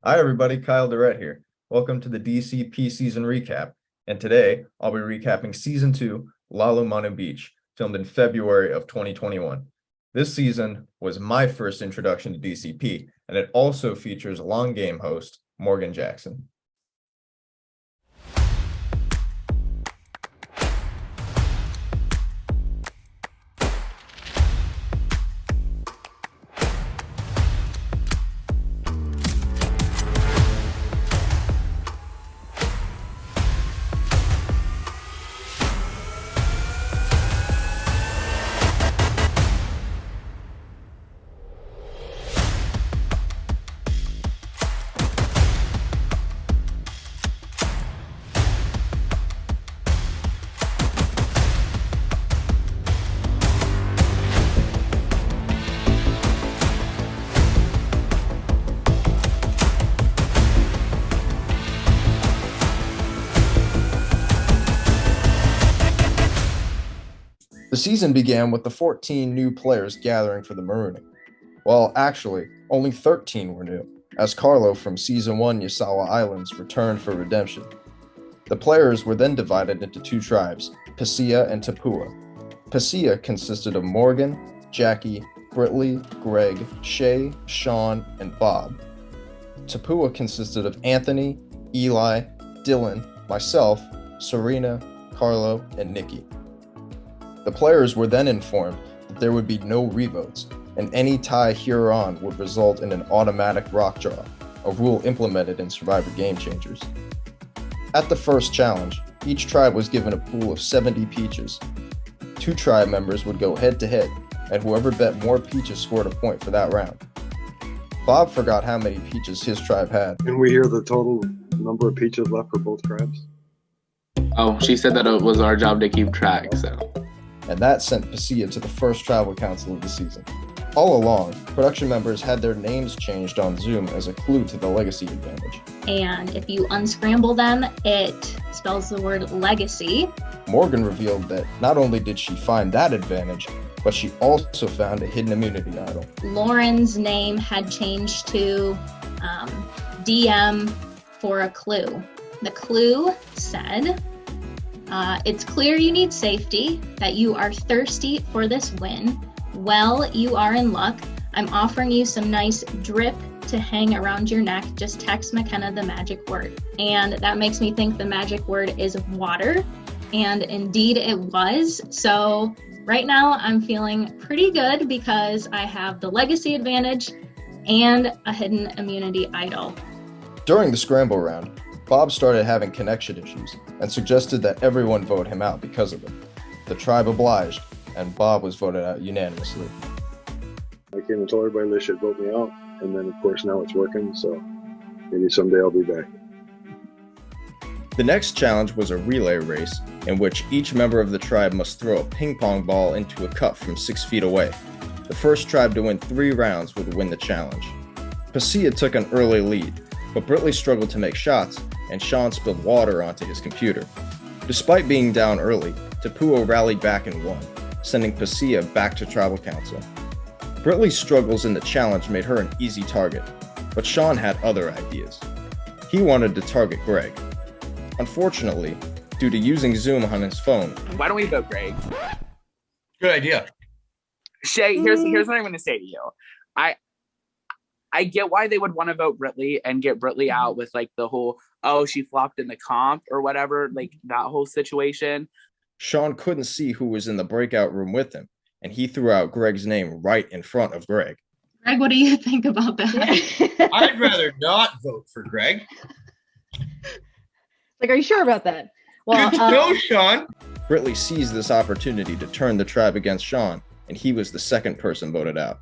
Hi everybody, Kyle Durrett here. Welcome to the DCP season recap. And today I'll be recapping season 2, Lalomanu Beach, filmed in February of 2021. This season was my first introduction to DCP, and it also features long game host Morgan Jackson. The season began with the 14 new players gathering for the Marooning. Well, actually, only 13 were new, as Carlo from Season 1 Yasawa Islands returned for redemption. The players were then divided into two tribes, Pasea and Tapua. Pasea consisted of Morgan, Jackie, Britley, Greg, Shay, Sean, and Bob. Tapua consisted of Anthony, Eli, Dylan, myself, Serena, Carlo, and Nikki. The players were then informed that there would be no revotes, and any tie hereon would result in an automatic rock draw, a rule implemented in Survivor Game Changers. At the first challenge, each tribe was given a pool of 70 peaches. Two tribe members would go head-to-head, and whoever bet more peaches scored a point for that round. Bob forgot how many peaches his tribe had. Can we hear the total number of peaches left for both tribes? Oh, she said that it was our job to keep track, so. And that sent Pasea to the first tribal council of the season. All along, production members had their names changed on Zoom as a clue to the legacy advantage. And if you unscramble them, it spells the word legacy. Morgan revealed that not only did she find that advantage, but she also found a hidden immunity idol. Lauren's name had changed to DM for a clue. The clue said, it's clear you need safety, that you are thirsty for this win. Well, you are in luck. I'm offering you some nice drip to hang around your neck. Just text McKenna the magic word. And that makes me think the magic word is water. And indeed it was. So right now I'm feeling pretty good because I have the legacy advantage and a hidden immunity idol. During the scramble round, Bob started having connection issues and suggested that everyone vote him out because of it. The tribe obliged, and Bob was voted out unanimously. I came and told everybody they should vote me out, and then of course now it's working, so maybe someday I'll be back. The next challenge was a relay race in which each member of the tribe must throw a ping pong ball into a cup from 6 feet away. The first tribe to win 3 rounds would win the challenge. Pasea took an early lead, but Britley struggled to make shots, and Sean spilled water onto his computer. Despite being down early, Tapua rallied back and won, sending Pasea back to Tribal Council. Britley's struggles in the challenge made her an easy target, but Sean had other ideas. He wanted to target Greg. Unfortunately, due to using Zoom on his phone, Why don't we vote Greg? Good idea. Shay, here's what I'm going to say to you. I get why they would want to vote Britley and get Britley out with like the whole, oh, she flopped in the comp or whatever, like that whole situation. Sean couldn't see who was in the breakout room with him, and he threw out Greg's name right in front of Greg. Greg, what do you think about that? I'd rather not vote for Greg. Like, are you sure about that? Well, Good to know, Sean. Britley seized this opportunity to turn the tribe against Sean, and he was the second person voted out.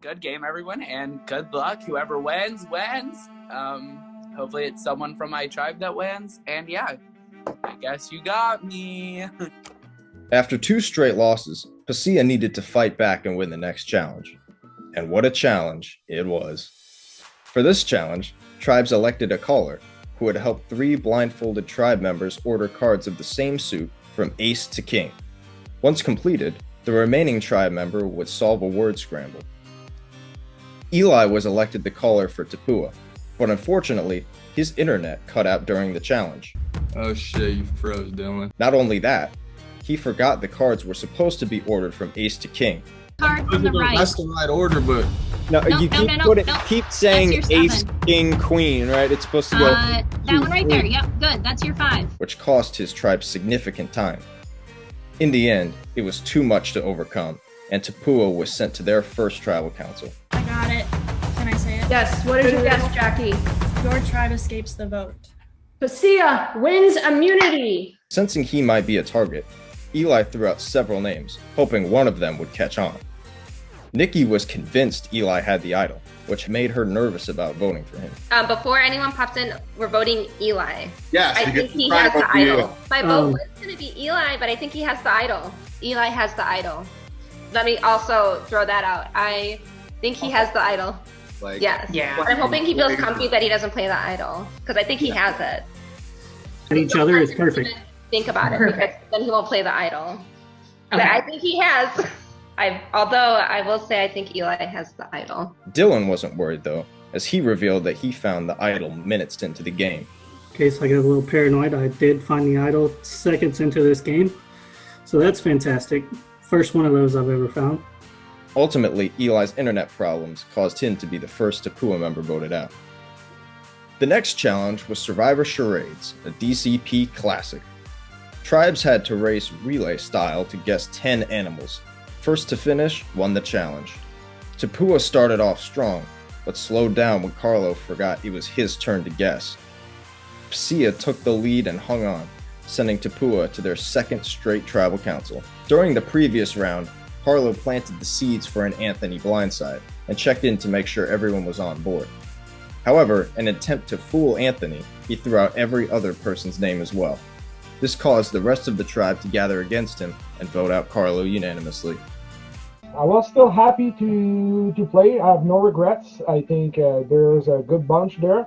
Good game, everyone, and good luck. Whoever wins, wins. Hopefully it's someone from my tribe that wins. And yeah, I guess you got me. After 2 straight losses, Pasea needed to fight back and win the next challenge. And what a challenge it was. For this challenge, tribes elected a caller who would help 3 blindfolded tribe members order cards of the same suit from ace to king. Once completed, the remaining tribe member would solve a word scramble. Eli was elected the caller for Tapua. But unfortunately, his internet cut out during the challenge. Oh shit, you froze, Dylan. Not only that, he forgot the cards were supposed to be ordered from ace to king. Card on the right. That's the right order, but No, No, you no, keep, no, no, putting, no. keep saying That's your ace, 7. king, queen, right? It's supposed to go. That one right there. Yep, good. That's your 5. Which cost his tribe significant time. In the end, it was too much to overcome, and Tapua was sent to their first tribal council. I got it. Can I say it? Yes, what is your guess, Jackie? Your tribe escapes the vote. Pasia wins immunity. Sensing he might be a target, Eli threw out several names, hoping one of them would catch on. Nikki was convinced Eli had the idol, which made her nervous about voting for him. Before anyone pops in, we're voting Eli. yes, I you think get he tribe has the of the year. idol. My vote was going to be Eli, but I think he has the idol. Eli has the idol. Let me also throw that out. I think he has the idol. Like, Yes. Yeah. I'm hoping he feels comfy that he doesn't play the idol, because I think he has it. At each other is perfect. Think about it, Perfect. because then he won't play the idol. But Okay. I think he has. Although I will say I think Eli has the idol. Dylan wasn't worried though, as he revealed that he found the idol minutes into the game. In case I get a little paranoid, I did find the idol seconds into this game. So that's fantastic. First one of those I've ever found. Ultimately, Eli's internet problems caused him to be the first Tapua member voted out. The next challenge was Survivor Charades, a DCP classic. Tribes had to race relay style to guess 10 animals. First to finish won the challenge. Tapua started off strong, but slowed down when Carlo forgot it was his turn to guess. Pasia took the lead and hung on, sending Tapua to their second straight tribal council. During the previous round, Carlo planted the seeds for an Anthony blindside and checked in to make sure everyone was on board. However, in an attempt to fool Anthony, he threw out every other person's name as well. This caused the rest of the tribe to gather against him and vote out Carlo unanimously. I was still happy to play. I have no regrets. I think there's a good bunch there.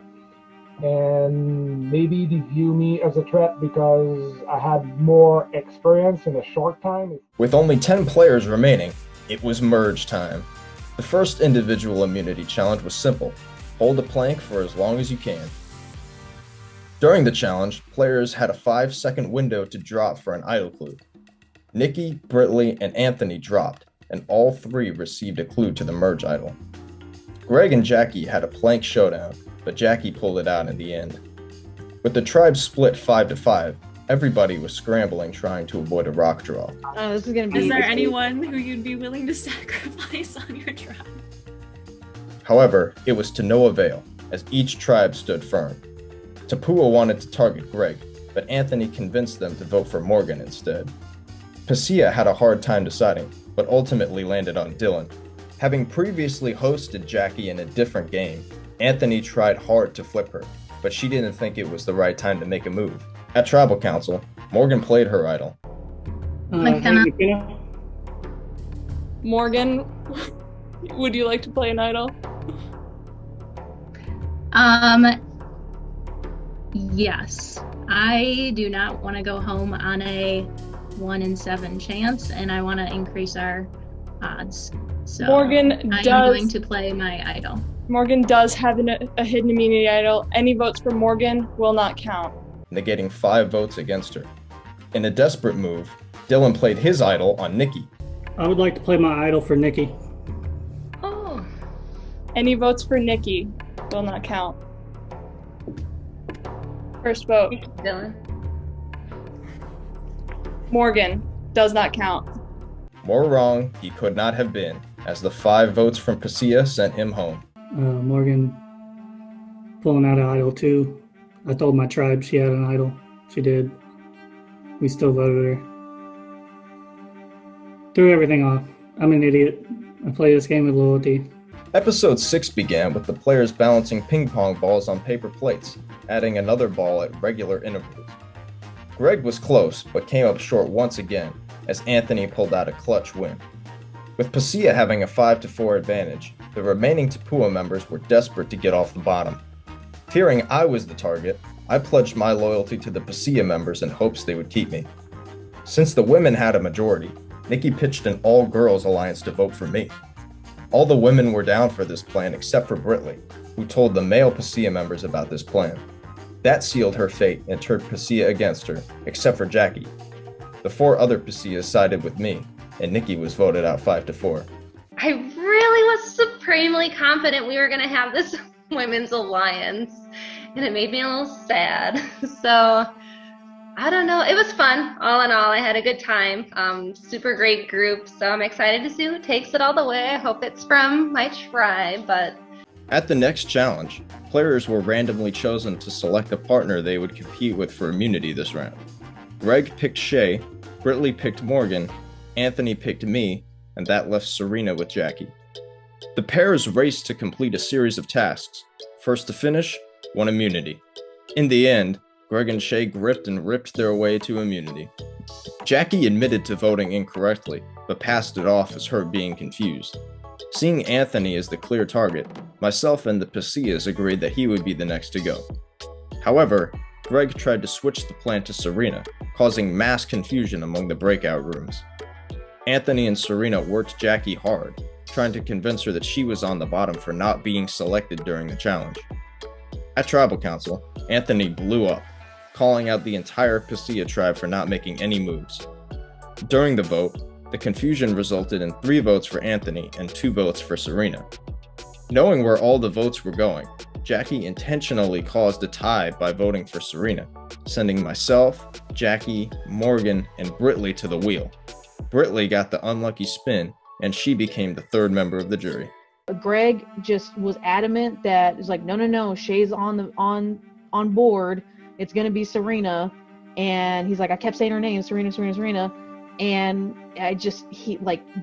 And maybe they view me as a threat because I had more experience in a short time. With only 10 players remaining, it was merge time. The first individual immunity challenge was simple. Hold a plank for as long as you can. During the challenge, players had a 5-second window to drop for an idol clue. Nikki, Britley, and Anthony dropped, and all 3 received a clue to the merge idol. Greg and Jackie had a plank showdown, but Jackie pulled it out in the end. With the tribe split 5-5, everybody was scrambling trying to avoid a rock draw. This is gonna be. Is there anyone who you'd be willing to sacrifice on your tribe? However, it was to no avail, as each tribe stood firm. Tapua wanted to target Greg, but Anthony convinced them to vote for Morgan instead. Pasia had a hard time deciding, but ultimately landed on Dylan. Having previously hosted Jackie in a different game, Anthony tried hard to flip her, but she didn't think it was the right time to make a move. At Tribal Council, Morgan played her idol. McKenna. McKenna. Morgan, would you like to play an idol? Yes. I do not want to go home on a 1 in 7 chance, and I want to increase our odds. So Morgan I am does. going to play my idol. Morgan does have a hidden immunity idol. Any votes for Morgan will not count. Negating 5 votes against her. In a desperate move, Dylan played his idol on Nikki. I would like to play my idol for Nikki. Oh. Any votes for Nikki will not count. First vote. Dylan. Morgan does not count. More wrong he could not have been, as the 5 votes from Pasia sent him home. Morgan pulling out an idol too. I told my tribe she had an idol. She did. We still voted her. Threw everything off. I'm an idiot. I play this game with loyalty. Episode 6 began with the players balancing ping pong balls on paper plates, adding another ball at regular intervals. Greg was close, but came up short once again, as Anthony pulled out a clutch win. With Pasia having a 5-4 advantage, the remaining Tapua members were desperate to get off the bottom. Fearing I was the target, I pledged my loyalty to the Pasia members in hopes they would keep me. Since the women had a majority, Nikki pitched an all-girls alliance to vote for me. All the women were down for this plan except for Britley, who told the male Pasea members about this plan. That sealed her fate and turned Pasea against her, except for Jackie. The 4 other Paseas sided with me, and Nikki was voted out 5-4. I really was supremely confident we were going to have this women's alliance, and it made me a little sad. So, I don't know. It was fun. All in all, I had a good time. Super great group, so I'm excited to see who takes it all the way. I hope it's from my tribe, but... At the next challenge, players were randomly chosen to select a partner they would compete with for immunity this round. Greg picked Shay, Britley picked Morgan, Anthony picked me, and that left Serena with Jackie. The pairs raced to complete a series of tasks. First to finish, won immunity. In the end, Greg and Shay gripped and ripped their way to immunity. Jackie admitted to voting incorrectly, but passed it off as her being confused. Seeing Anthony as the clear target, myself and the Paseas agreed that he would be the next to go. However, Greg tried to switch the plan to Serena, causing mass confusion among the breakout rooms. Anthony and Serena worked Jackie hard, trying to convince her that she was on the bottom for not being selected during the challenge. At Tribal Council, Anthony blew up, calling out the entire Pasea tribe for not making any moves. During the vote, the confusion resulted in 3 votes for Anthony and 2 votes for Serena. Knowing where all the votes were going, Jackie intentionally caused a tie by voting for Serena, sending myself, Jackie, Morgan, and Britley to the wheel. Britley got the unlucky spin, and she became the 3rd member of the jury. Greg just was adamant that it's like, no, Shay's on board. It's gonna be Serena, and he's like, I kept saying her name, Serena, and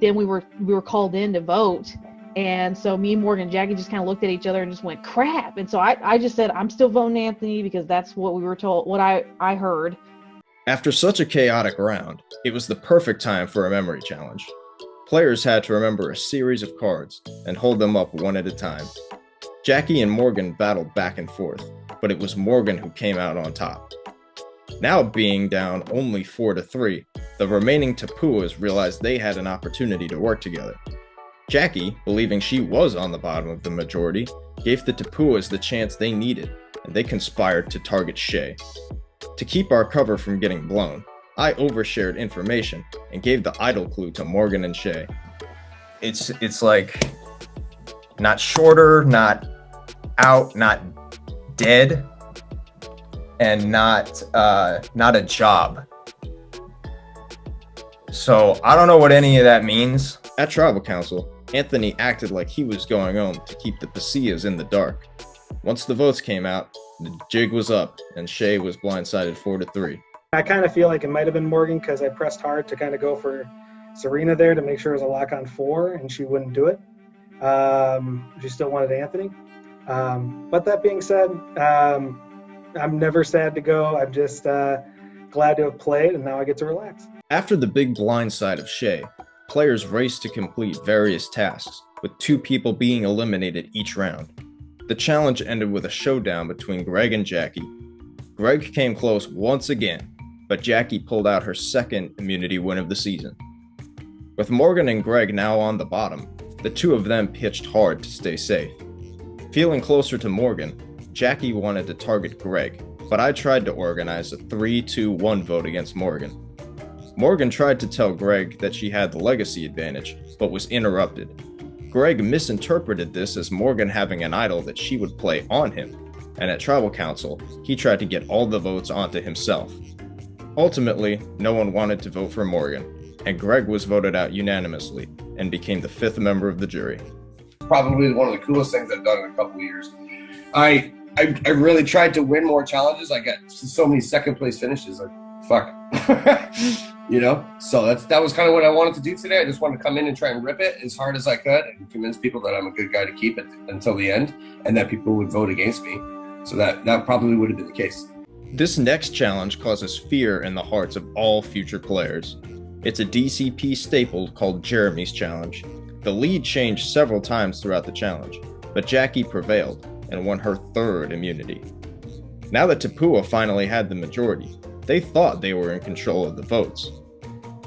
then we were called in to vote, and so me, Morgan, and Jackie just kind of looked at each other and just went crap, and so I just said I'm still voting Anthony because that's what we were told, what I heard. After such a chaotic round, it was the perfect time for a memory challenge. Players had to remember a series of cards and hold them up one at a time. Jackie and Morgan battled back and forth, but it was Morgan who came out on top. Now being down only 4-3, the remaining Tapuas realized they had an opportunity to work together. Jackie, believing she was on the bottom of the majority, gave the Tapuas the chance they needed, and they conspired to target Shay. To keep our cover from getting blown, I overshared information and gave the idol clue to Morgan and Shay. It's like not shorter, not out, not dead, and not a job. So I don't know what any of that means. At Tribal Council, Anthony acted like he was going home to keep the Paseas in the dark. Once the votes came out, the jig was up and Shay was blindsided 4-3. I kind of feel like it might have been Morgan because I pressed hard to kind of go for Serena there to make sure it was a lock on 4, and she wouldn't do it. She still wanted Anthony. But that being said, I'm never sad to go. I'm just glad to have played, and now I get to relax. After the big blindside of Shay, players raced to complete various tasks, with 2 people being eliminated each round. The challenge ended with a showdown between Greg and Jackie. Greg came close once again, but Jackie pulled out her 2nd immunity win of the season. With Morgan and Greg now on the bottom, the 2 of them pitched hard to stay safe. Feeling closer to Morgan, Jackie wanted to target Greg, but I tried to organize a 3-2-1 vote against Morgan. Morgan tried to tell Greg that she had the legacy advantage, but was interrupted. Greg misinterpreted this as Morgan having an idol that she would play on him, and at Tribal Council, he tried to get all the votes onto himself. Ultimately, no one wanted to vote for Morgan, and Greg was voted out unanimously and became the 5th member of the jury. Probably one of the coolest things I've done in a couple of years. I really tried to win more challenges. I got so many 2nd place finishes. Like, fuck. So that was kind of what I wanted to do today. I just wanted to come in and try and rip it as hard as I could and convince people that I'm a good guy to keep it until the end, and that people would vote against me. So that probably would have been the case. This next challenge causes fear in the hearts of all future players. It's a DCP staple called Jeremy's Challenge. The lead changed several times throughout the challenge, but Jackie prevailed and won her 3rd immunity. Now that Tapua finally had the majority, they thought they were in control of the votes.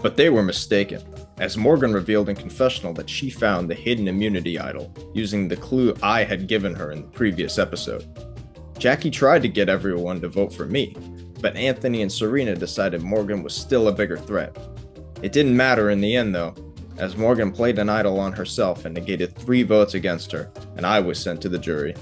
But they were mistaken. as Morgan revealed in confessional that she found the hidden immunity idol using the clue I had given her in the previous episode. Jackie tried to get everyone to vote for me, but Anthony and Serena decided Morgan was still a bigger threat. It didn't matter in the end though, as Morgan played an idol on herself and negated 3 votes against her, and I was sent to the jury.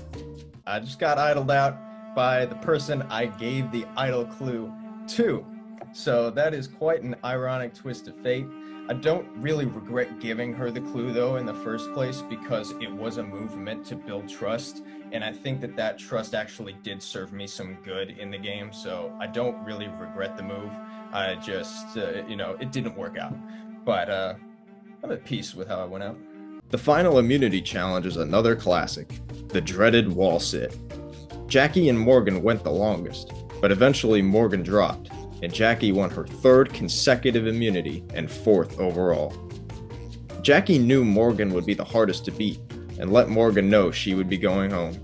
I just got idled out by the person I gave the idol clue to. So that is quite an ironic twist of fate. I don't really regret giving her the clue though in the first place because it was a move meant to build trust, and I think that that trust actually did serve me some good in the game, so I don't really regret the move. I just, it didn't work out. But I'm at peace with how I went out. The final immunity challenge is another classic, the dreaded wall sit. Jackie and Morgan went the longest, but eventually Morgan dropped, and Jackie won her 3rd consecutive immunity and 4th overall. Jackie knew Morgan would be the hardest to beat, and let Morgan know she would be going home.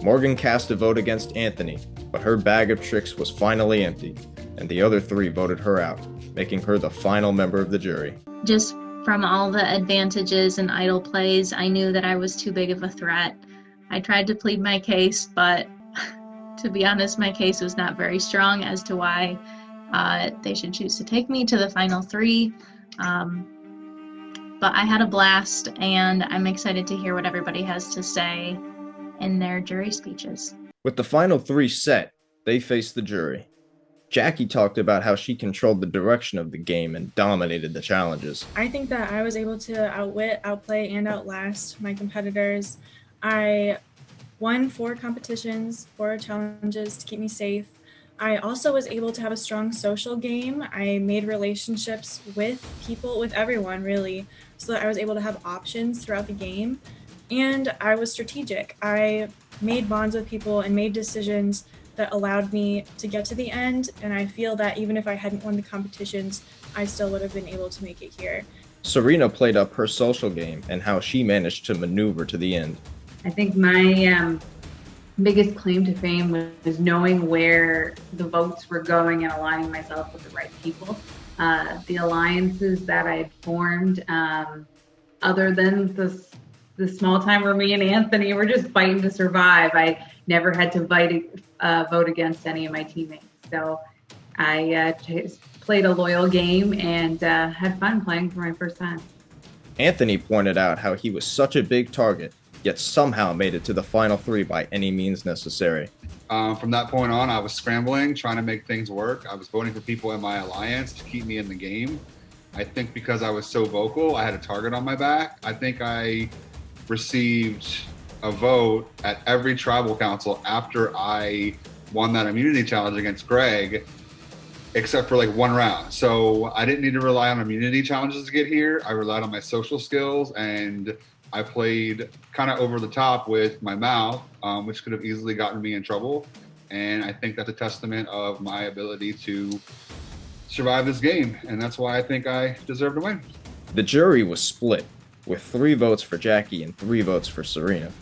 Morgan cast a vote against Anthony, but her bag of tricks was finally empty, and the other 3 voted her out, making her the final member of the jury. Just from all the advantages and idle plays, I knew that I was too big of a threat. I tried to plead my case, but to be honest, my case was not very strong as to why they should choose to take me to the final 3. But I had a blast, and I'm excited to hear what everybody has to say in their jury speeches. With the final 3 set, they faced the jury. Jackie talked about how she controlled the direction of the game and dominated the challenges. I think that I was able to outwit, outplay, and outlast my competitors. I won 4 competitions, 4 challenges to keep me safe. I also was able to have a strong social game. I made relationships with people, with everyone really, so that I was able to have options throughout the game. And I was strategic. I made bonds with people and made decisions that allowed me to get to the end, and I feel that even if I hadn't won the competitions, I still would have been able to make it here. Serena played up her social game and how she managed to maneuver to the end. I think my biggest claim to fame was knowing where the votes were going and aligning myself with the right people. The alliances that I had formed, other than the small time where me and Anthony were just fighting to survive, I never had to vote against any of my teammates. So I played a loyal game and had fun playing for my first time. Anthony pointed out how he was such a big target, yet somehow made it to the final 3 by any means necessary. From that point on, I was scrambling, trying to make things work. I was voting for people in my alliance to keep me in the game. I think because I was so vocal, I had a target on my back. I think I received a vote at every tribal council after I won that immunity challenge against Greg, except for like 1 round. So I didn't need to rely on immunity challenges to get here. I relied on my social skills, and I played kind of over the top with my mouth, which could have easily gotten me in trouble. And I think that's a testament of my ability to survive this game. And that's why I think I deserve to win. The jury was split, with 3 votes for Jackie and 3 votes for Serena.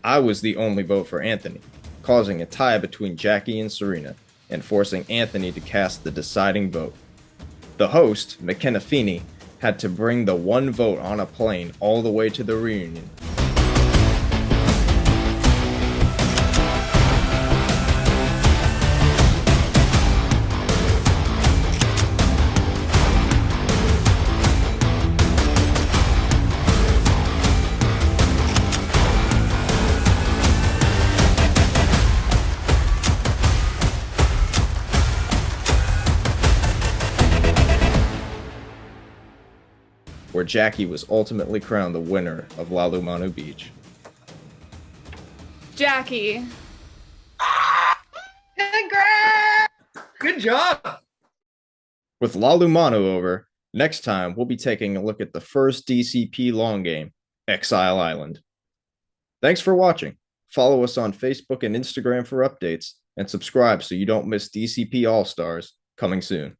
I was the only vote for Anthony, causing a tie between Jackie and Serena, and forcing Anthony to cast the deciding vote. The host, McKenna Feeney, had to bring the 1 vote on a plane all the way to the reunion. Where Jackie was ultimately crowned the winner of Lalomanu Beach. Jackie. Congrats! Good job! With Lalomanu over, next time we'll be taking a look at the first DCP long game, Exile Island. Thanks for watching. Follow us on Facebook and Instagram for updates, and subscribe so you don't miss DCP All-Stars coming soon.